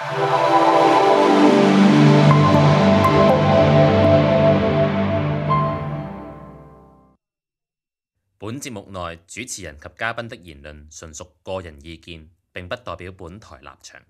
本節目內主持人及嘉賓的言論純屬個人意見，並不代表本台立場。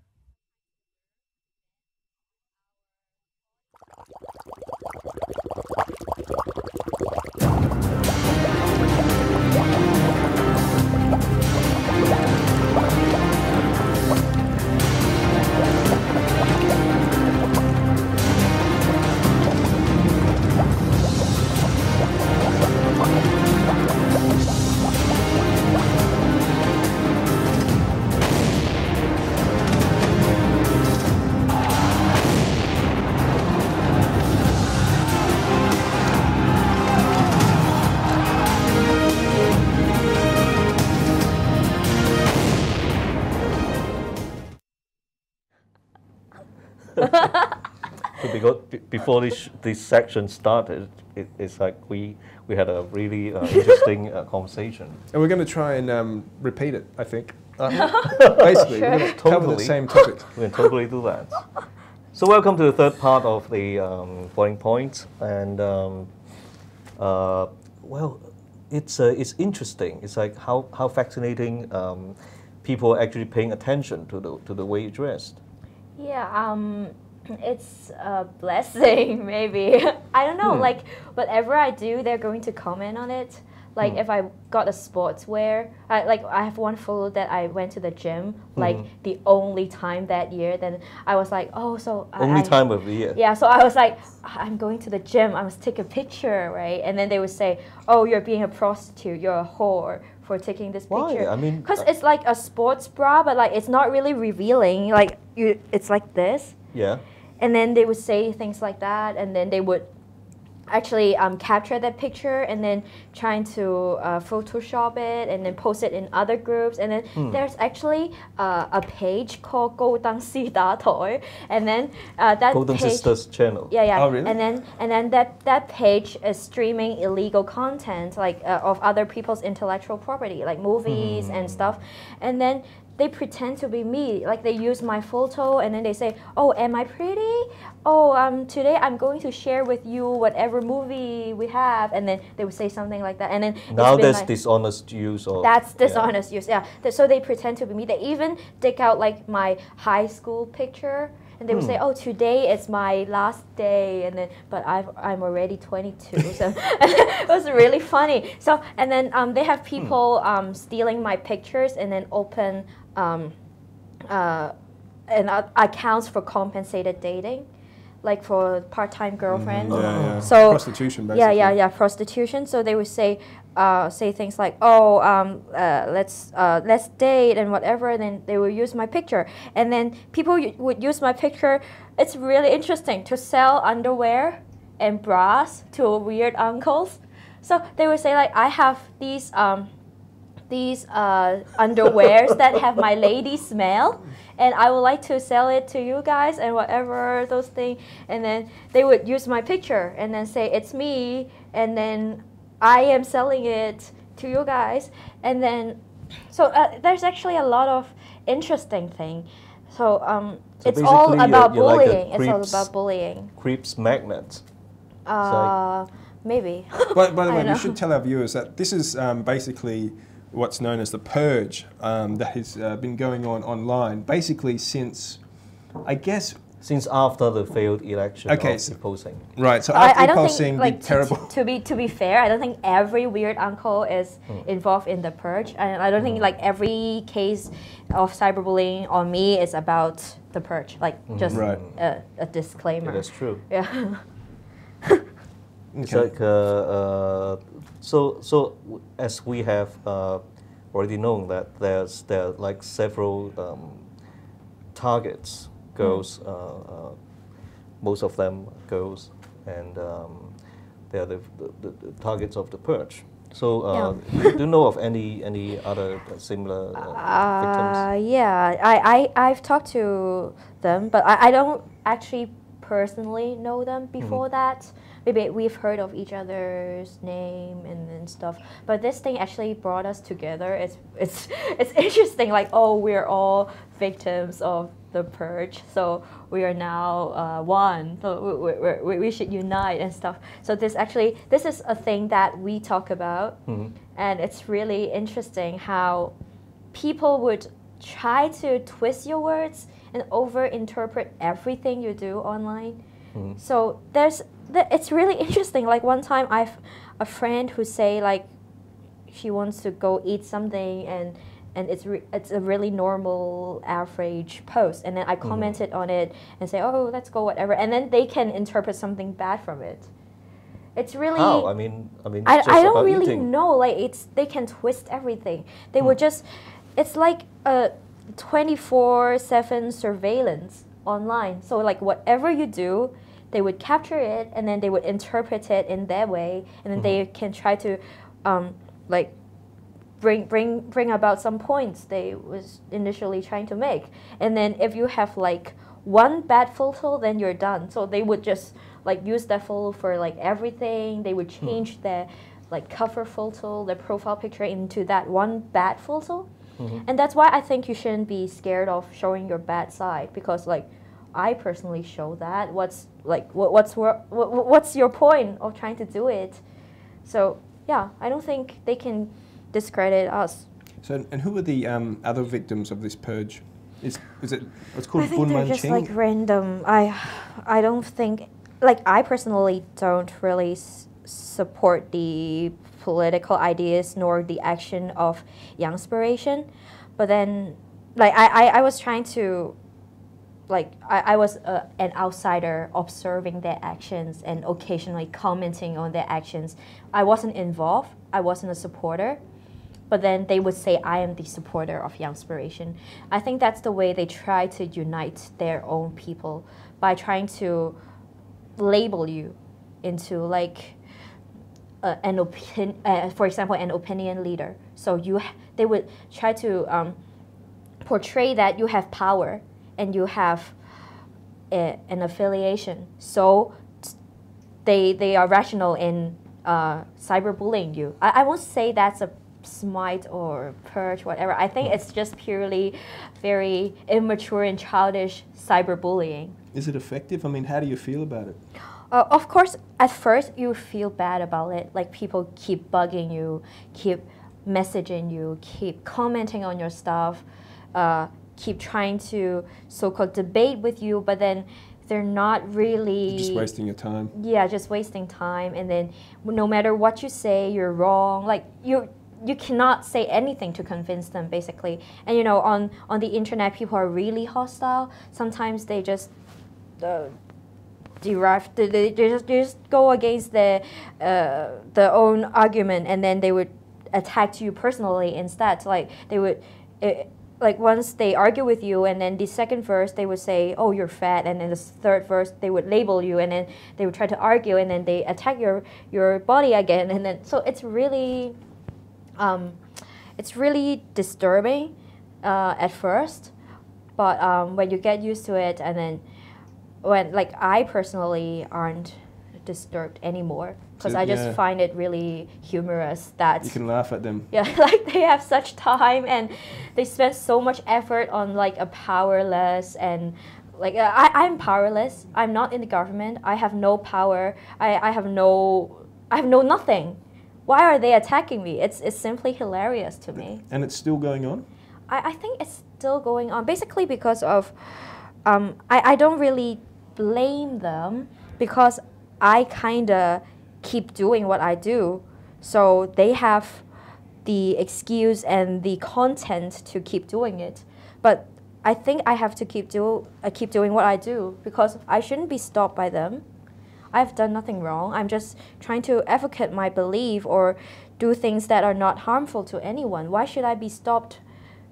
Before this section started, it's like we had a really interesting conversation. And we're going to try and repeat it, I think. Basically, sure. We're going to cover the same topic. We can totally do that. So welcome to the third part of the Boiling Point. And well, it's interesting. It's like how fascinating people are actually paying attention to the way you dressed. Yeah, it's a blessing, maybe. I don't know, like, whatever I do, they're going to comment on it. Like, if I got a sportswear, I have one photo that I went to the gym, like, the only time that year, then I was like, oh, so... Only time of the year. Yeah, so I was like, I'm going to the gym, I must take a picture, right? And then they would say, oh, you're being a prostitute, you're a whore for taking this picture. Why? I mean... Because it's like a sports bra, but, like, it's not really revealing. Like, it's like this. Yeah. And then they would say things like that, and then they would actually capture that picture and then trying to Photoshop it and then post it in other groups. And then there's actually a page called 高登師打台, and then that Golden page, Sisters channel. Yeah, yeah. Oh, really? And then that page is streaming illegal content, like of other people's intellectual property, like movies and stuff. And then they pretend to be me, like they use my photo and then they say, oh, am I pretty? Oh, today I'm going to share with you whatever movie we have, and then they would say something like that. And then now that's like, dishonest use of... That's dishonest use, yeah. So they pretend to be me. They even dig out like my high school picture, and they would say, oh, today is my last day, and then, but I'm already 22, so it was really funny. So, and then they have people stealing my pictures and then open accounts for compensated dating, like for part-time girlfriends. So prostitution, basically. Yeah, prostitution. So they would say things like, oh, let's date and whatever. And then they would use my picture, and then people would use my picture. It's really interesting to sell underwear and bras to weird uncles. So they would say like, I have these underwears that have my lady smell, and I would like to sell it to you guys and whatever those things. And then they would use my picture and then say it's me, and then I am selling it to you guys. And then so there's actually a lot of interesting thing. So it's all about bullying. Like it's all about bullying. Creeps magnet. Maybe. By the way, we should tell our viewers that this is basically what's known as the purge that has been going on online, basically since, I guess... Since after the failed election of e-posting. Right, so after e-posting, like, terrible... To be fair, I don't think every weird uncle is involved in the purge. And I don't think like every case of cyberbullying on me is about the purge. Like just a disclaimer. Yeah, that's true. Yeah. It's like, so as we have already known that there are like several targets, girls, most of them girls, and they are the targets of the purge. So do you know of any other similar victims? Yeah, I've talked to them, but I don't actually personally know them before that. Maybe we've heard of each other's name and stuff, but this thing actually brought us together. It's interesting, like, oh, we're all victims of the purge. So we are now one. So we should unite and stuff. So this is a thing that we talk about, and it's really interesting how people would try to twist your words and over-interpret everything you do online. So it's really interesting. Like one time, I've a friend who say like she wants to go eat something and it's a really normal average post, and then I commented on it and say, oh, let's go whatever, and then they can interpret something bad from it. It's really how? I mean, I don't really know. Like they can twist everything. They would just, it's like a 24/7 surveillance online. So like whatever you do, they would capture it and then they would interpret it in their way, and then they can try to like bring about some points they was initially trying to make. And then if you have like one bad photo, then you're done. So they would just like use that photo for like everything. They would change their like cover photo, their profile picture into that one bad photo. And that's why I think you shouldn't be scared of showing your bad side, because like I personally show that. What's your point of trying to do it? So yeah, I don't think they can discredit us. So, and who are the other victims of this purge? Is it what's called I think they're just Bunmanching? like random. I don't think, like I personally don't really support the political ideas nor the action of Youngspiration, but then like I was trying to, like I was an outsider observing their actions and occasionally commenting on their actions. I wasn't involved. I wasn't a supporter. But then they would say, I am the supporter of Youngspiration. I think that's the way they try to unite their own people, by trying to label you into like for example, an opinion leader. So they would try to portray that you have power and you have an affiliation. So they are rational in cyberbullying you. I won't say that's a smite or purge, whatever. I think it's just purely very immature and childish cyberbullying. Is it effective? I mean, how do you feel about it? Of course, at first you feel bad about it. Like people keep bugging you, keep messaging you, keep commenting on your stuff, keep trying to so-called debate with you, but then they're not really... Just wasting your time. Yeah, just wasting time. And then no matter what you say, you're wrong. Like you cannot say anything to convince them, basically. And you know, on the internet, people are really hostile. Sometimes they just they just go against their own argument, and then they would attack you personally instead. Like they would, like once they argue with you, and then the second verse they would say, "Oh, you're fat," and then the third verse they would label you, and then they would try to argue, and then they attack your body again, and then so it's really disturbing at first, but when you get used to it, and then when like I personally aren't disturbed anymore, because I just find it really humorous that you can laugh at them. Yeah, like they have such time and they spend so much effort on like a powerless, and like I'm powerless. I'm not in the government. I have no power. I have no nothing. Why are they attacking me? It's simply hilarious to me. And it's still going on? I think it's still going on, basically because of, I don't really blame them, because I kind of keep doing what I do. So they have the excuse and the content to keep doing it. But I think I have to keep doing what I do, because I shouldn't be stopped by them. I've done nothing wrong. I'm just trying to advocate my belief or do things that are not harmful to anyone. Why should I be stopped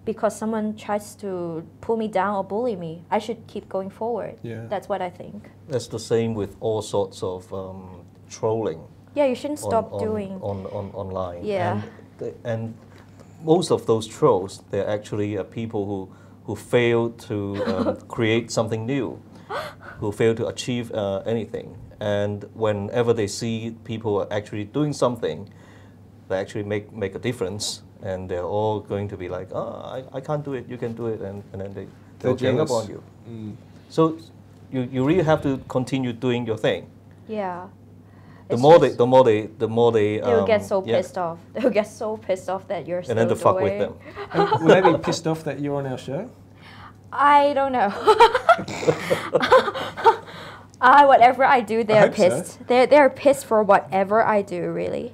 because someone tries to pull me down or bully me? I should keep going forward. Yeah. That's what I think. That's the same with all sorts of trolling. Yeah, you shouldn't stop doing online. Yeah. And most of those trolls, they're actually people who fail to create something new, who fail to achieve anything. And whenever they see people are actually doing something, they actually make a difference, and they're all going to be like, oh, I can't do it, you can do it, and then they'll gang up jealous. on you. So you really have to continue doing your thing. Yeah. The It's more just- they They'll get so yeah. pissed off. They'll get so pissed off that you're And then to still fuck with doing. them. And will they be pissed off that you're on our show? I don't know. Whatever I do, they're hope so. pissed. They're pissed for whatever I do, really.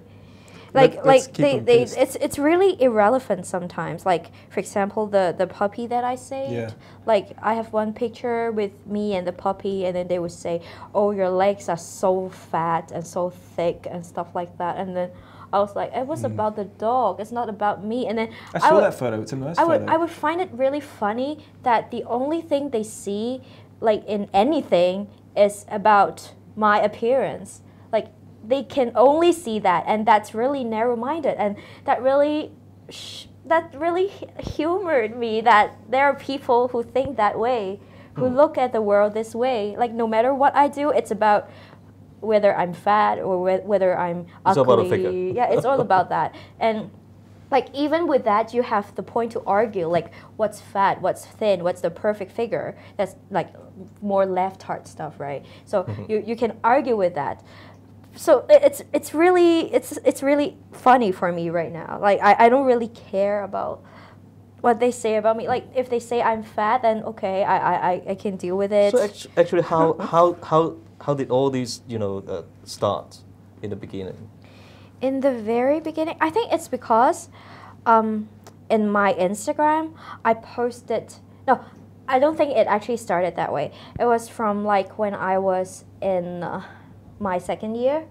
Let's keep them pissed. It's really irrelevant sometimes. Like, for example, the puppy that I saved. Yeah. Like, I have one picture with me and the puppy, and then they would say, "Oh, your legs are so fat and so thick and stuff like that." And then I was like, "It was about the dog. It's not about me." And then I saw that photo. It's a nice photo. I would find it really funny that the only thing they see, like in anything, is about my appearance. Like, they can only see that, and that's really narrow-minded, and that really humored me that there are people who think that way, who look at the world this way. Like, no matter what I do, it's about whether I'm fat or whether I'm ugly. It's all about a figure. Yeah, it's all about that. And like, even with that, you have the point to argue, like, what's fat, what's thin, what's the perfect figure. That's like more left heart stuff, right? So you can argue with that. So it's really funny for me right now. Like, I don't really care about what they say about me. Like, if they say I'm fat, then okay, I can deal with it. So actually, how did all these start in the beginning? In the very beginning, I think it's because in my Instagram, I posted. No, I don't think it actually started that way. It was from like when I was in my second year.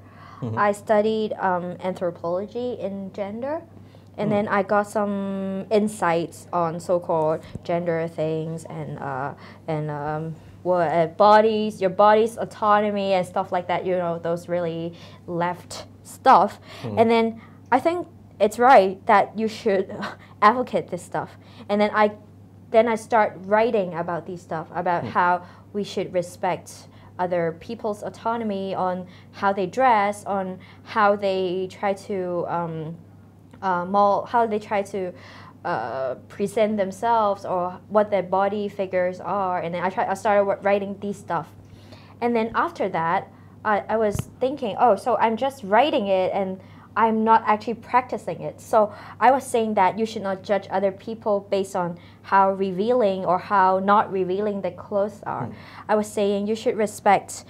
I studied anthropology in gender, and then I got some insights on so-called gender things and bodies, your body's autonomy and stuff like that. You know, those really left stuff. And then I think it's right that you should advocate this stuff. And then I start writing about these stuff, about how we should respect other people's autonomy on how they dress, on how they try to present themselves, or what their body figures are. And then I started writing these stuff. And then after that, I was thinking, oh, so I'm just writing it and I'm not actually practicing it. So I was saying that you should not judge other people based on how revealing or how not revealing their clothes are. I was saying you should respect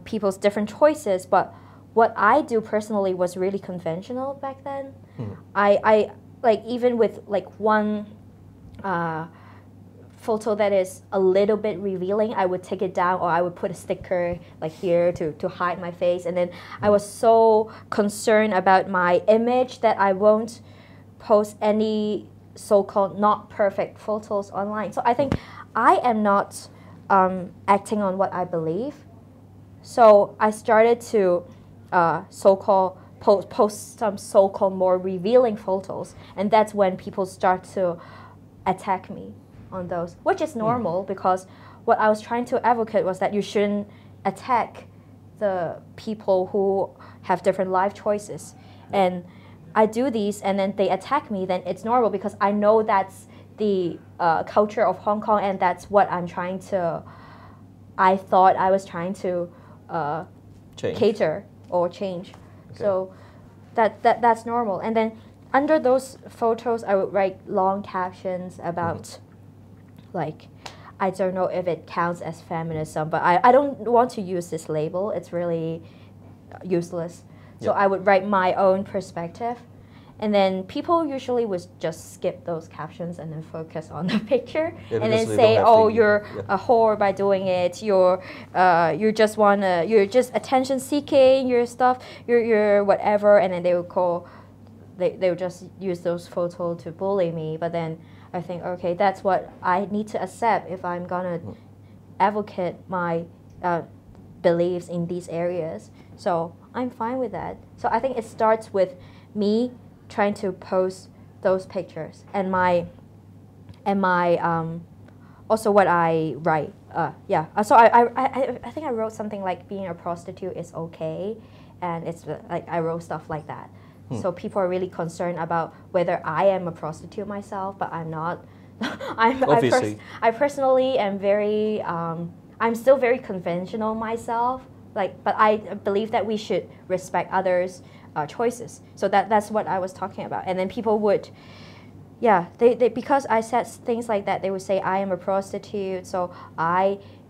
people's different choices, but what I do personally was really conventional back then. I like, even with like one photo that is a little bit revealing, I would take it down, or I would put a sticker like here to hide my face. And then I was so concerned about my image that I won't post any so-called not perfect photos online. So I think I am not acting on what I believe. So I started to so-called post some so-called more revealing photos, and that's when people start to attack me on those, which is normal, because what I was trying to advocate was that you shouldn't attack the people who have different life choices. And I do these and then they attack me, then it's normal, because I know that's the culture of Hong Kong, and that's what I thought I was trying to cater or change. Okay. So that's normal. And then under those photos, I would write long captions about like, I don't know if it counts as feminism, but I don't want to use this label. It's really useless. So I would write my own perspective. And then people usually would just skip those captions and then focus on the picture, and then say, "Oh, you're a whore by doing it. You're just attention seeking. Your stuff. You're whatever." And then they would just use those photos to bully me. But then I think, okay, that's what I need to accept if I'm gonna advocate my beliefs in these areas. So I'm fine with that. So I think it starts with me trying to post those pictures and my also what I write. So I think I wrote something like being a prostitute is okay, and it's like I wrote stuff like that. So people are really concerned about whether I am a prostitute myself, but I'm not. I personally am very. I'm still very conventional myself. But I believe that we should respect others' choices. So that's what I was talking about. And then people would, they because I said things like that, they would say I am a prostitute. So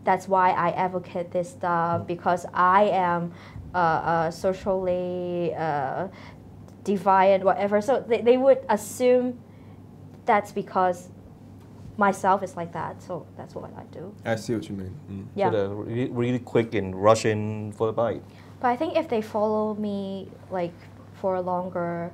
that's why I advocate this stuff, because I am socially deviant, whatever. So they would assume that's because myself is like that. So that's what I do. I see what you mean. So they're really quick in rushing for the bite. But I think if they follow me like for a longer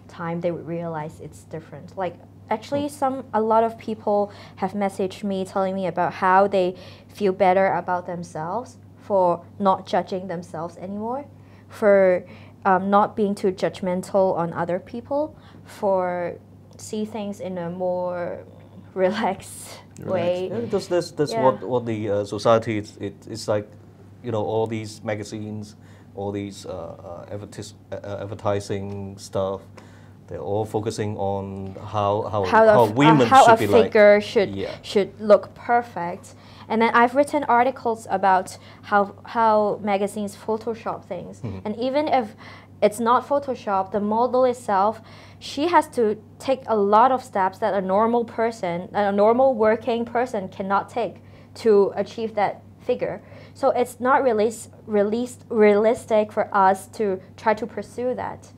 time, they would realize it's different. Like actually a lot of people have messaged me telling me about how they feel better about themselves for not judging themselves anymore, for not being too judgmental on other people, for see things in a more relaxed way. Yeah, because that's what the society it's like, you know, all these magazines, all these advertising stuff. They're all focusing on how women should be like. How a figure should look perfect. And then I've written articles about how magazines Photoshop things. And even if it's not Photoshop, the model itself, she has to take a lot of steps that a normal working person cannot take to achieve that figure. So it's not realistic for us to try to pursue that.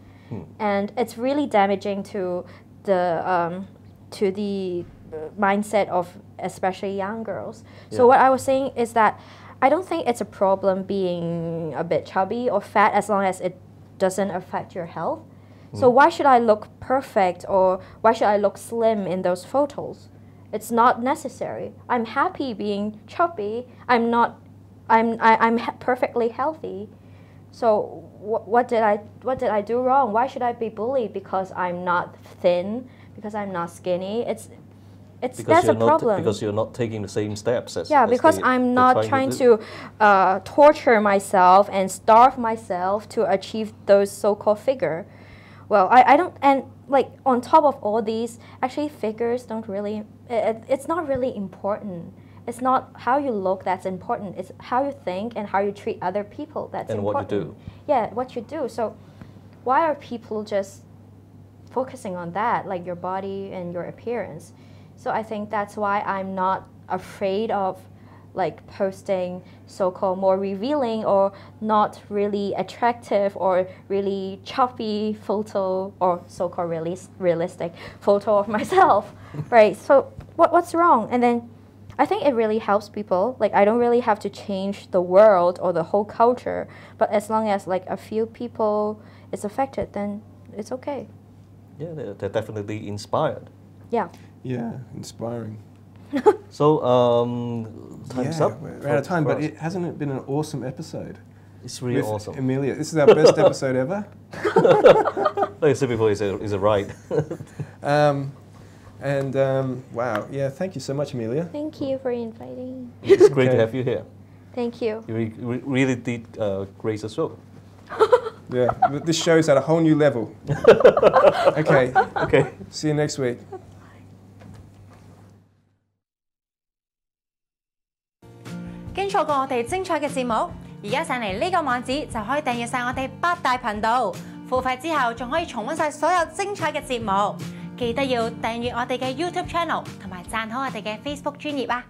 And it's really damaging to the mindset of especially young girls. So what I was saying is that I don't think it's a problem being a bit chubby or fat as long as it doesn't affect your health. So why should I look perfect or why should I look slim in those photos? It's not necessary. I'm happy being chubby. I'm perfectly healthy. So what did I do wrong? Why should I be bullied because I'm not thin, because I'm not skinny? That's a problem. Because you're not taking the same steps as because I'm not trying to torture myself and starve myself to achieve those so-called figure. Well, I don't, and like on top of all these, actually figures don't really, it's not really important. It's not how you look that's important. It's how you think and how you treat other people that's important. And what you do. Yeah, what you do. So why are people just focusing on that, like your body and your appearance? So I think that's why I'm not afraid of like posting so-called more revealing or not really attractive or really choppy photo or so-called realistic photo of myself, right? So what's wrong? And then I think it really helps people. Like I don't really have to change the world or the whole culture, but as long as like a few people is affected, then it's okay. Yeah, they're definitely inspired. Yeah. Yeah, inspiring. So, time's up. We're out of time, but hasn't it been an awesome episode? It's really awesome. Emilia, this is our best episode ever. Like I said before, is a ride. Wow, yeah, thank you so much, Emilia. Thank you for inviting. It's great to have you here. Thank you. You really did grace the show. Yeah, this show's at a whole new level. Okay. See you next week.經錯過我哋精彩嘅節目，而家上嚟呢個網址就可以訂閱晒我哋8大頻道，付費之後仲可以重溫晒所有精彩嘅節目。記得要訂閱我哋嘅 YouTube channel 同埋讚好我哋嘅 Facebook 專頁啊！